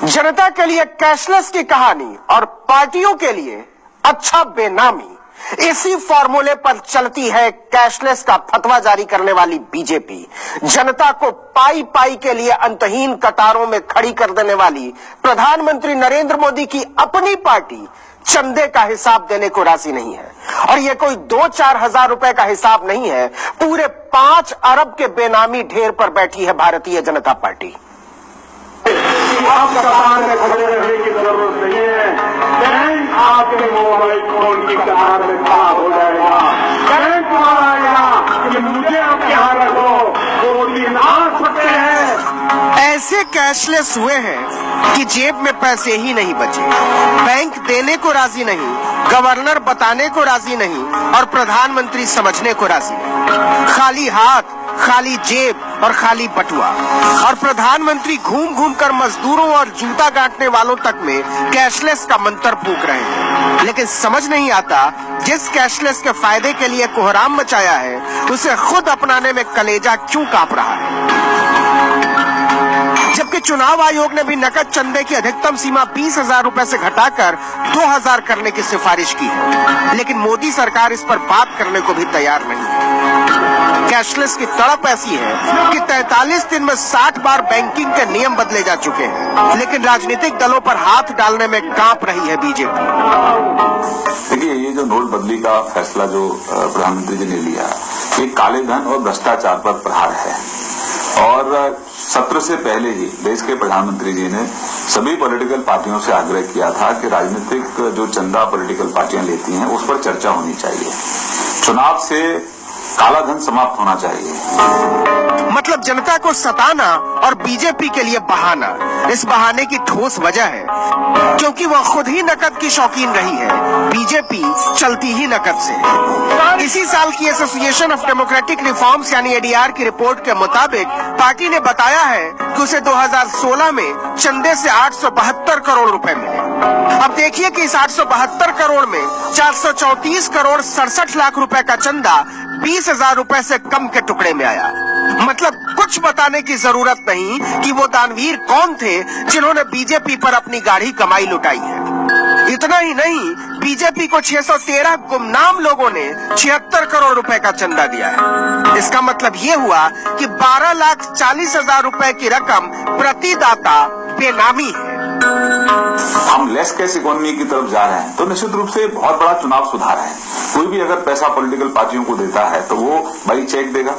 जनता के लिए कैशलेस की कहानी और पार्टियों के लिए अच्छा बेनामी, इसी फॉर्मूले पर चलती है कैशलेस का फतवा जारी करने वाली बीजेपी। जनता को पाई पाई के लिए अंतहीन कतारों में खड़ी कर देने वाली प्रधानमंत्री नरेंद्र मोदी की अपनी पार्टी चंदे का हिसाब देने को राजी नहीं है। और ये कोई 2-4 हजार रुपए का हिसाब नहीं है, पूरे 5 अरब के बेनामी ढेर पर बैठी है भारतीय जनता पार्टी। अब कतार में खड़े रहने की जरूरत नहीं है। बैंक आपके मोबाइल फोन की कतार में खड़ा हो जाएगा। बैंक आएगा कि मुझे आप यहाँ रखो, वो दिन आ सकते हैं। ऐसे कैशलेस हुए हैं कि जेब में पैसे ही नहीं बचे, बैंक देने को राजी नहीं, गवर्नर बताने को राजी नहीं और प्रधानमंत्री समझने को राजी नहीं। खाली हाथ, खाली जेब और खाली बटुआ। और प्रधानमंत्री घूम घूम कर मजदूरों और जूता गांठने वालों तक में कैशलेस का मंत्र फूंक रहे हैं। लेकिन समझ नहीं आता, जिस कैशलेस के फायदे के लिए कोहराम मचाया है, उसे खुद अपनाने में कलेजा क्यों कांप रहा है। जबकि चुनाव आयोग ने भी नकद चंदे की अधिकतम सीमा 20,000 रुपए से घटाकर 2,000 करने की सिफारिश की है, लेकिन मोदी सरकार इस पर बात करने को भी तैयार नहीं है। कैशलेस की तड़प ऐसी है कि 43 दिन में 60 बार बैंकिंग के नियम बदले जा चुके हैं, लेकिन राजनीतिक दलों पर हाथ डालने में कांप रही है बीजेपी। देखिए, ये जो नोटबंदी का फैसला जो प्रधानमंत्री जी ने लिया, ये काले धन और भ्रष्टाचार पर प्रहार है। और सत्र से पहले ही देश के प्रधानमंत्री जी ने सभी पॉलिटिकल पार्टियों से आग्रह किया था कि राजनीतिक जो चंदा पॉलिटिकल पार्टियां लेती हैं, उस पर चर्चा होनी चाहिए। चुनाव से काला धन समाप्त होना चाहिए। मतलब जनता को सताना और बीजेपी के लिए बहाना। इस बहाने की ठोस वजह है क्योंकि वह खुद ही नकद की शौकीन रही है, बीजेपी चलती ही नकद से। इसी साल की एसोसिएशन ऑफ डेमोक्रेटिक रिफॉर्म्स यानी एडीआर की रिपोर्ट के मुताबिक पार्टी ने बताया है कि उसे 2016 में चंदे से 872 करोड़ रुपए मिले। अब देखिए कि इस 872 करोड़ में 434 करोड़ 67 लाख रुपए का चंदा 20,000 रुपए से कम के टुकड़े में आया। मतलब कुछ बताने की जरूरत नहीं कि वो दानवीर कौन थे जिन्होंने बीजेपी पर अपनी गाढ़ी कमाई लुटाई है। इतना ही नहीं, बीजेपी को 613 गुमनाम लोगों ने 76 करोड़ रुपए का चंदा दिया है। इसका मतलब ये हुआ कि 12,40,000 रुपए की रकम प्रति दाता बेनामी है। हम लेस कैश इकोनॉमी की तरफ जा रहे हैं, तो निश्चित रूप से बहुत बड़ा चुनाव सुधार है। कोई भी अगर पैसा पॉलिटिकल पार्टियों को देता है तो वो भाई चेक देगा,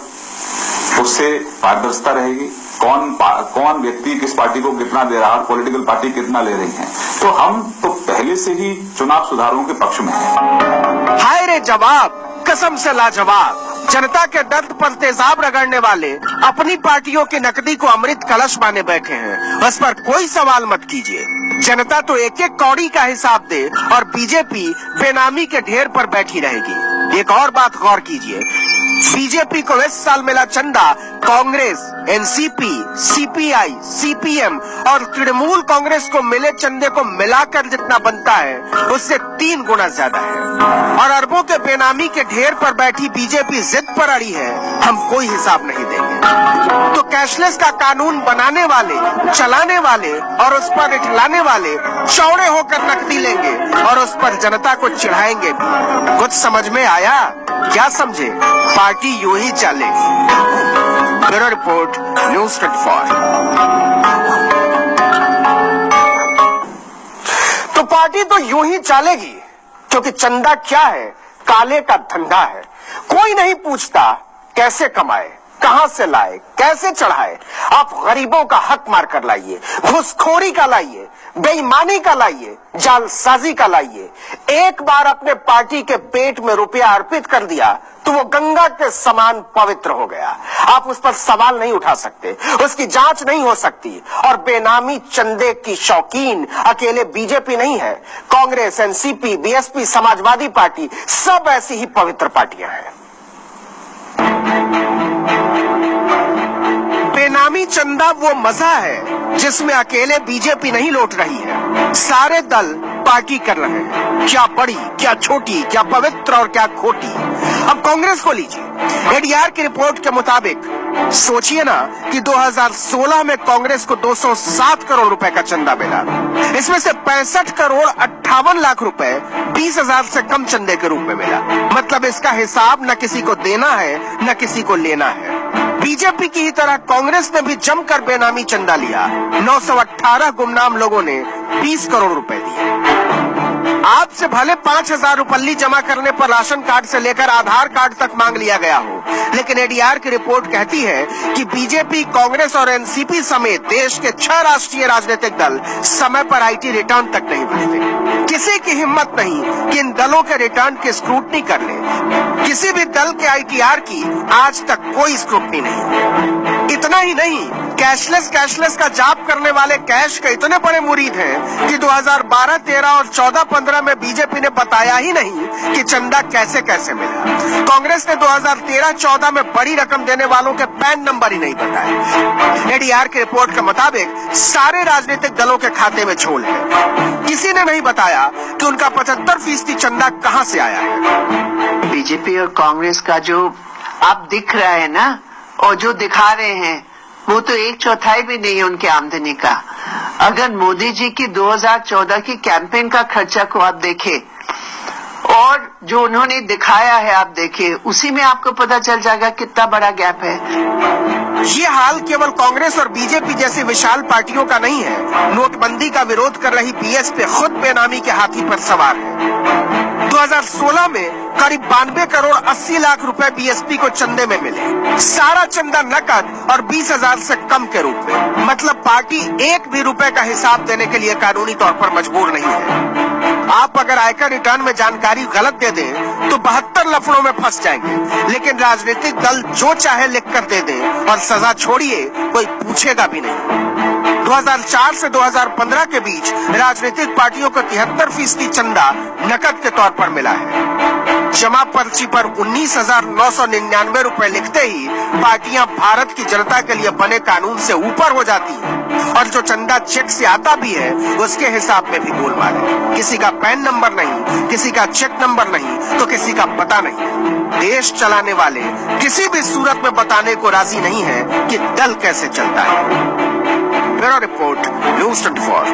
उससे पारदर्शिता रहेगी, कौन व्यक्ति किस पार्टी को कितना दे रहा है, पॉलिटिकल पार्टी कितना ले रही है। तो हम तो पहले से ही चुनाव सुधारों के पक्ष में हैं। हाय रे जवाब, कसम से लाजवाब। जनता के दर्द पर तेजाब रगड़ने वाले अपनी पार्टियों की नकदी को अमृत कलश माने बैठे हैं। बस पर कोई सवाल मत कीजिए, जनता तो एक एक कौड़ी का हिसाब दे और बीजेपी बेनामी के ढेर पर बैठी रहेगी। एक और बात गौर कीजिए, बीजेपी को इस साल मिला चंदा कांग्रेस, एनसीपी, सीपीआई, सीपीएम और तृणमूल कांग्रेस को मिले चंदे को मिलाकर जितना बनता है, उससे 3 गुना ज्यादा है। और अरबों के बेनामी के ढेर पर बैठी बीजेपी जिद पर अड़ी है, हम कोई हिसाब नहीं देंगे। तो कैशलेस का कानून बनाने वाले, चलाने वाले और उस पर इठलाने वाले चौड़े होकर नकदी लेंगे और उस पर जनता को चिढ़ाएंगे भी। कुछ समझ में आया? क्या समझे? पार्टी यूं ही चलेगी। Bureau report, news 24। तो पार्टी तो यूं ही चलेगी क्योंकि चंदा क्या है? काले का धंधा है। कोई नहीं पूछता कैसे कमाए, कहां से लाए, कैसे चढ़ाए। आप गरीबों का हक मार कर लाइए, घूसखोरी का लाइए, बेईमानी का लाइए, जालसाजी का लाइए। एक बार अपने पार्टी के पेट में रुपया अर्पित कर दिया तो वो गंगा के समान पवित्र हो गया। आप उस पर सवाल नहीं उठा सकते, उसकी जांच नहीं हो सकती। और बेनामी चंदे की शौकीन अकेले बीजेपी नहीं है, Congress, NCP, BSP, Samajwadi party सब ऐसी ही पवित्र पार्टियां हैं। बेनामी चंदा वो मजा है जिसमें अकेले बीजेपी नहीं लौट रही है, सारे दल पार्टी कर रहे हैं। क्या बड़ी, क्या छोटी, क्या पवित्र और क्या खोटी। अब कांग्रेस को लीजिए, एडीआर की रिपोर्ट के मुताबिक सोचिए ना कि 2016 में कांग्रेस को 207 करोड़ रुपए का चंदा मिला। इसमें से 65 करोड़ 58 लाख रुपए 20,000 से कम चंदे के रूप में मिला। मतलब इसका हिसाब न किसी को देना है न किसी को लेना है। बीजेपी की ही तरह कांग्रेस ने भी जमकर बेनामी चंदा लिया। 918 गुमनाम लोगों ने 20 करोड़ रुपए दिए। आपसे भले 5,000 रुपल्ली जमा करने पर राशन कार्ड से लेकर आधार कार्ड तक मांग लिया गया हो, लेकिन एडीआर की रिपोर्ट कहती है कि बीजेपी, कांग्रेस और एनसीपी समेत देश के 6 राष्ट्रीय राजनीतिक दल समय पर आईटी रिटर्न तक नहीं भरते। किसी की हिम्मत नहीं कि इन दलों के रिटर्न की स्क्रूटनी कर ले। किसी भी दल के आईटीआर की आज तक कोई स्क्रूटनी नहीं। इतना ही नहीं, कैशलेस का जाप करने वाले कैश के इतने बड़े मुरीद हैं कि 2012, 13 और 14, 15 में बीजेपी ने बताया ही नहीं कि चंदा कैसे कैसे मिला। कांग्रेस ने 2013, 14 में बड़ी रकम देने वालों के पैन नंबर ही नहीं बताए। एडीआर की रिपोर्ट के मुताबिक सारे राजनीतिक दलों के खाते में झोल है। किसी ने नहीं बताया कि उनका 75% चंदा कहां से आया है। बीजेपी और कांग्रेस का जो अब दिख रहा है ना, और जो दिखा रहे हैं, वो तो 1/4 भी नहीं है उनके आमदनी का। अगर मोदी जी की 2014 की कैंपेन का खर्चा को आप देखें और जो उन्होंने दिखाया है आप देखिए, उसी में आपको पता चल जाएगा कितना बड़ा गैप है। ये हाल केवल कांग्रेस और बीजेपी जैसी विशाल पार्टियों का नहीं है। नोटबंदी का विरोध कर रही बीएसपी खुद बेनामी के हाथी पर सवार है। 2016 में करीब 92 करोड़ 80 लाख रुपए बीएसपी को चंदे में मिले। सारा चंदा नकद और 20,000 से कम के रूप में। मतलब पार्टी एक भी रुपए का हिसाब देने के लिए कानूनी तौर पर मजबूर नहीं है। आप अगर आयकर रिटर्न में जानकारी गलत दे दें तो 72 लफड़ों में फंस जाएंगे, लेकिन राजनीतिक दल जो चाहे लिख कर दे दें और सजा छोड़िए, कोई पूछेगा भी नहीं। 2004 से 2015 के बीच राजनीतिक पार्टियों को 73% चंदा नकद के तौर पर मिला है। जमा पर्ची पर 19,999 रुपए लिखते ही पार्टियां भारत की जनता के लिए बने कानून से ऊपर हो जाती हैं, और जो चंदा चेक से आता भी है उसके हिसाब में भी गोलमाल है। किसी का पैन नंबर नहीं, किसी का चेक नंबर नहीं, तो किसी का पता नहीं। देश चलाने वाले किसी भी सूरत में बताने को राजी नहीं है कि दल कैसे चलता है। Bureau report, news 24।